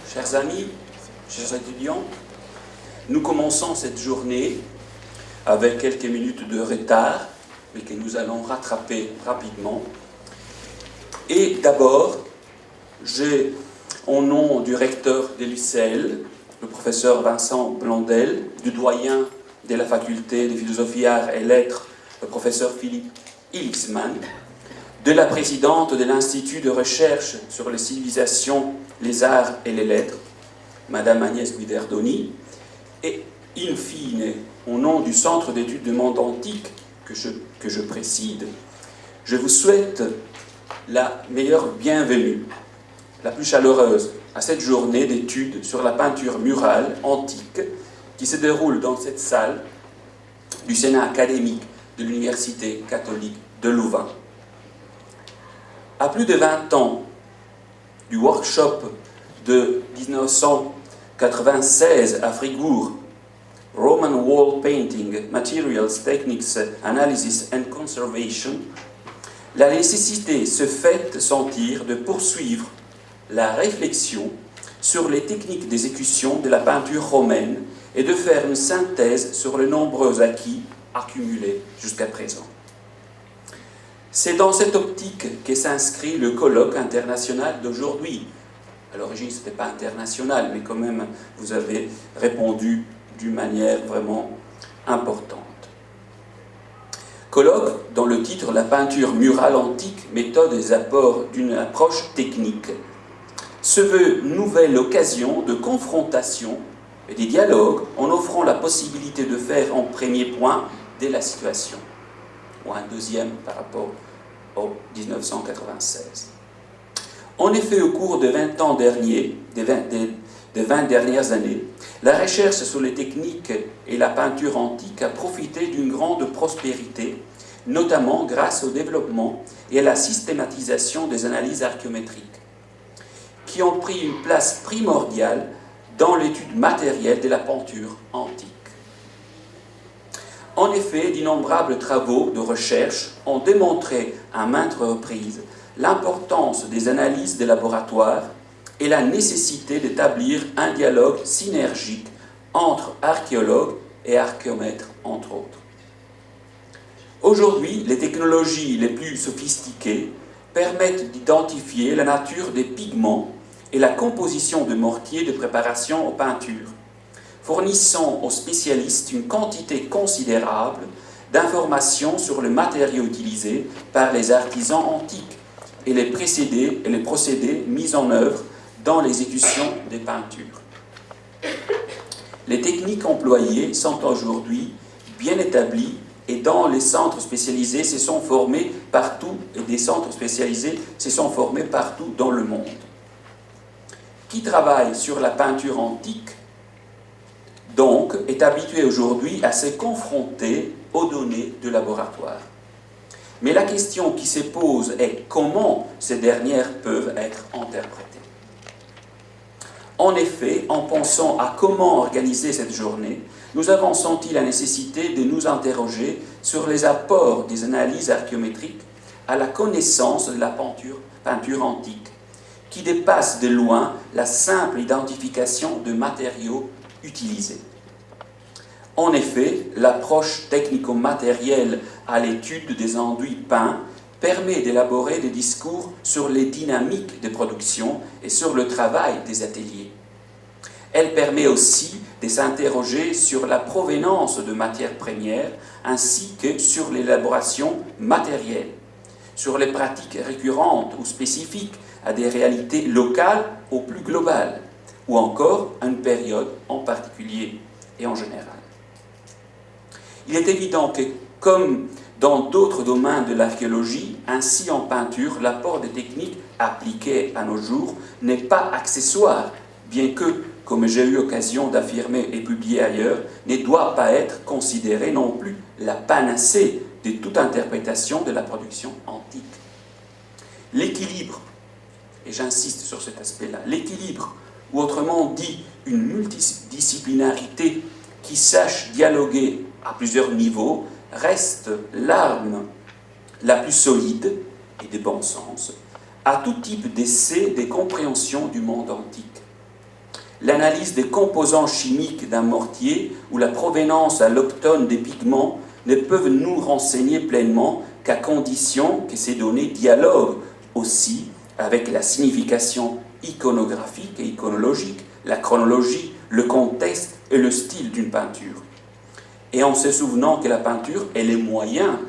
Chers amis, chers étudiants, nous commençons cette journée avec quelques minutes de retard, mais que nous allons rattraper rapidement. Et d'abord, j'ai, au nom du recteur de l'UCL, le professeur Vincent Blondel, du doyen de la faculté de philosophie, arts et lettres, le professeur Philippe Ilixman, de la présidente de l'Institut de recherche sur les civilisations, les arts et les lettres, Madame Agnès Guiderdoni, et in fine, au nom du Centre d'études du monde antique que je préside, je vous souhaite la meilleure bienvenue, la plus chaleureuse, à cette journée d'études sur la peinture murale antique qui se déroule dans cette salle du Sénat académique de l'Université catholique de Louvain. À plus de 20 ans du workshop de 1996 à Fribourg, Roman Wall Painting, Materials, Techniques, Analysis and Conservation, la nécessité se fait sentir de poursuivre la réflexion sur les techniques d'exécution de la peinture romaine et de faire une synthèse sur les nombreux acquis accumulés jusqu'à présent. C'est dans cette optique que s'inscrit le colloque international d'aujourd'hui. À l'origine, ce n'était pas international, mais quand même, vous avez répondu d'une manière vraiment importante. Colloque dont le titre « La peinture murale antique, méthode et apports d'une approche technique » se veut nouvelle occasion de confrontation et de dialogue en offrant la possibilité de faire en premier point dès la situation, ou un deuxième par rapport au 1996. En effet, au cours des 20 ans derniers, des 20 dernières années, la recherche sur les techniques et la peinture antique a profité d'une grande prospérité, notamment grâce au développement et à la systématisation des analyses archéométriques, qui ont pris une place primordiale dans l'étude matérielle de la peinture antique. En effet, d'innombrables travaux de recherche ont démontré à maintes reprises l'importance des analyses de laboratoire et la nécessité d'établir un dialogue synergique entre archéologues et archéomètres, entre autres. Aujourd'hui, les technologies les plus sophistiquées permettent d'identifier la nature des pigments et la composition de mortiers de préparation aux peintures, fournissant aux spécialistes une quantité considérable d'informations sur le matériau utilisé par les artisans antiques et les procédés mis en œuvre dans l'exécution des peintures. Les techniques employées sont aujourd'hui bien établies et dans les centres spécialisés se sont formés partout, et des centres spécialisés se sont formés partout dans le monde. Qui travaille sur la peinture antique, donc, est habitué aujourd'hui à se confronter aux données de laboratoire. Mais la question qui se pose est comment ces dernières peuvent être interprétées. En effet, en pensant à comment organiser cette journée, nous avons senti la nécessité de nous interroger sur les apports des analyses archéométriques à la connaissance de la peinture antique, qui dépasse de loin la simple identification de matériaux utilisés. En effet, l'approche technico-matérielle à l'étude des enduits peints permet d'élaborer des discours sur les dynamiques de production et sur le travail des ateliers. Elle permet aussi de s'interroger sur la provenance de matières premières ainsi que sur l'élaboration matérielle, sur les pratiques récurrentes ou spécifiques à des réalités locales ou plus globales, ou encore à une période en particulier et en général. Il est évident que, comme dans d'autres domaines de l'archéologie, ainsi en peinture, l'apport des techniques appliquées à nos jours n'est pas accessoire, bien que, comme j'ai eu l'occasion d'affirmer et publier ailleurs, ne doit pas être considéré non plus la panacée de toute interprétation de la production antique. L'équilibre, et j'insiste sur cet aspect-là, l'équilibre, ou autrement dit une multidisciplinarité qui sache dialoguer à plusieurs niveaux, reste l'arme la plus solide et de bon sens à tout type d'essai de compréhension du monde antique. l'analyse des composants chimiques d'un mortier ou la provenance alloctone des pigments ne peuvent nous renseigner pleinement qu'à condition que ces données dialoguent aussi avec la signification iconographique et iconologique, la chronologie, le contexte et le style d'une peinture. Et en se souvenant que la peinture est le moyen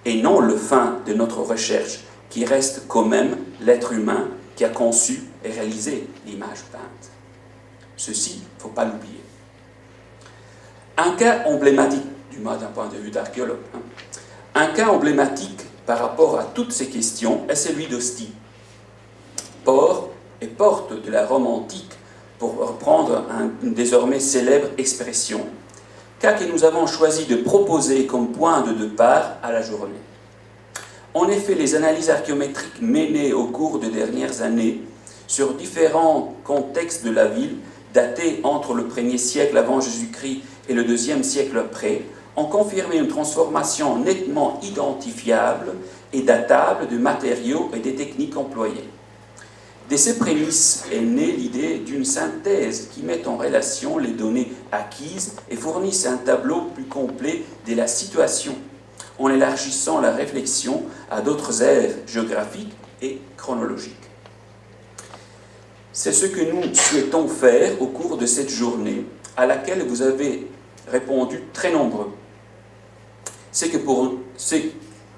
et non le fin de notre recherche, qui reste quand même l'être humain qui a conçu et réalisé l'image peinte. Ceci, il ne faut pas l'oublier. Un cas emblématique, du moins d'un point de vue d'archéologue, un cas emblématique par rapport à toutes ces questions est celui d'Ostie. Port et porte de la Rome antique, pour reprendre une désormais célèbre expression, cas que nous avons choisi de proposer comme point de départ à la journée. En effet, les analyses archéométriques menées au cours des dernières années sur différents contextes de la ville, datés entre le 1er siècle avant Jésus-Christ et le 2e siècle après, ont confirmé une transformation nettement identifiable et datable des matériaux et des techniques employées. De ces prémices est née l'idée d'une synthèse qui met en relation les données acquises et fournisse un tableau plus complet de la situation, en élargissant la réflexion à d'autres aires géographiques et chronologiques. C'est ce que nous souhaitons faire au cours de cette journée, à laquelle vous avez répondu très nombreux. C'est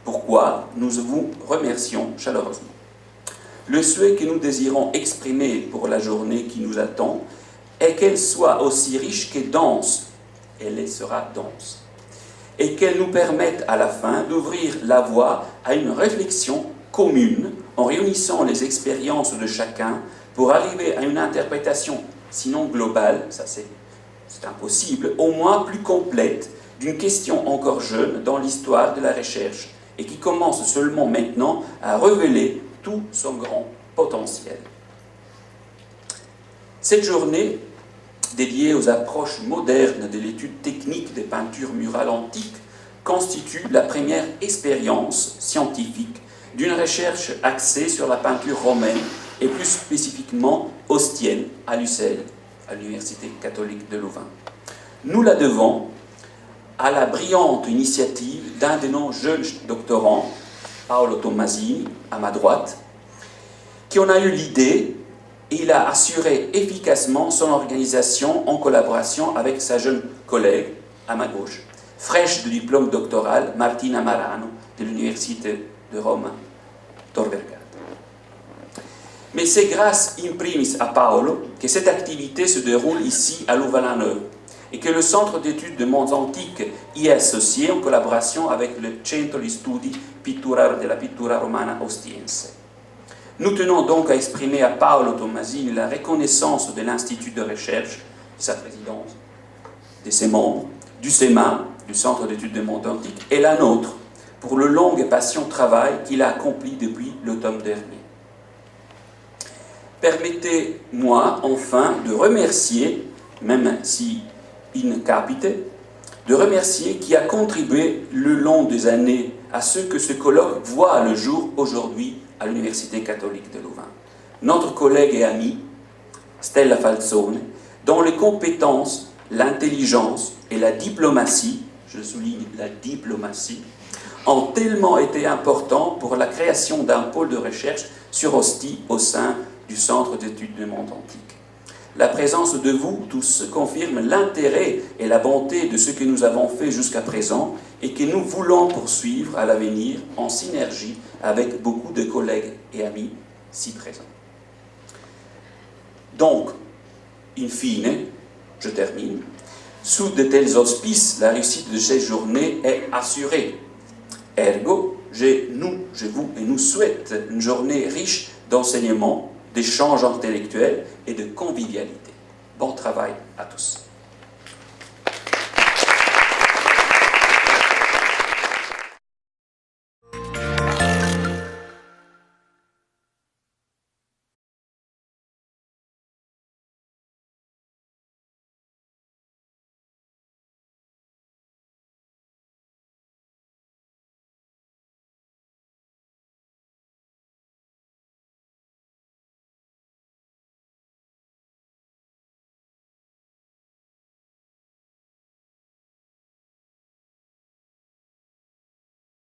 pourquoi nous vous remercions chaleureusement. Le souhait que nous désirons exprimer pour la journée qui nous attend est qu'elle soit aussi riche que dense. Elle sera dense. Et qu'elle nous permette à la fin d'ouvrir la voie à une réflexion commune en réunissant les expériences de chacun pour arriver à une interprétation, sinon globale, ça c'est impossible, au moins plus complète d'une question encore jeune dans l'histoire de la recherche et qui commence seulement maintenant à révéler tout son grand potentiel. Cette journée, dédiée aux approches modernes de l'étude technique des peintures murales antiques, constitue la première expérience scientifique d'une recherche axée sur la peinture romaine et plus spécifiquement ostienne à Lucelle, à l'Université catholique de Louvain. Nous la devons à la brillante initiative d'un de nos jeunes doctorants, Paolo Tommasini, à ma droite, qui en a eu l'idée et il a assuré efficacement son organisation en collaboration avec sa jeune collègue, à ma gauche, fraîche de diplôme doctoral, Martina Marano, de l'Université de Rome, Tor Vergata. Mais c'est grâce in primis à Paolo que cette activité se déroule ici à Louvain-la-Neuve et que le Centre d'études de mondes antiques y est associé en collaboration avec le Centro di Studi della Pittura Romana Ostiense. Nous tenons donc à exprimer à Paolo Tommasini la reconnaissance de l'Institut de recherche, de sa présidence, de ses membres, du CEMA, du Centre d'études de mondes antiques, et la nôtre, pour le long et patient travail qu'il a accompli depuis l'automne dernier. Permettez-moi enfin de remercier, même si in capite, de remercier qui a contribué le long des années à ce que ce colloque voit le jour aujourd'hui à l'Université catholique de Louvain. Notre collègue et amie, Stella Falzone, dont les compétences, l'intelligence et la diplomatie, je souligne la diplomatie, ont tellement été importants pour la création d'un pôle de recherche sur Ostie au sein du Centre d'études de mondes antiques. La présence de vous tous confirme l'intérêt et la bonté de ce que nous avons fait jusqu'à présent et que nous voulons poursuivre à l'avenir en synergie avec beaucoup de collègues et amis si présents. Donc, in fine, je termine, sous de tels auspices, la réussite de cette journée est assurée. Ergo, je vous et nous souhaite une journée riche d'enseignements, d'échanges intellectuels et de convivialité. Bon travail à tous.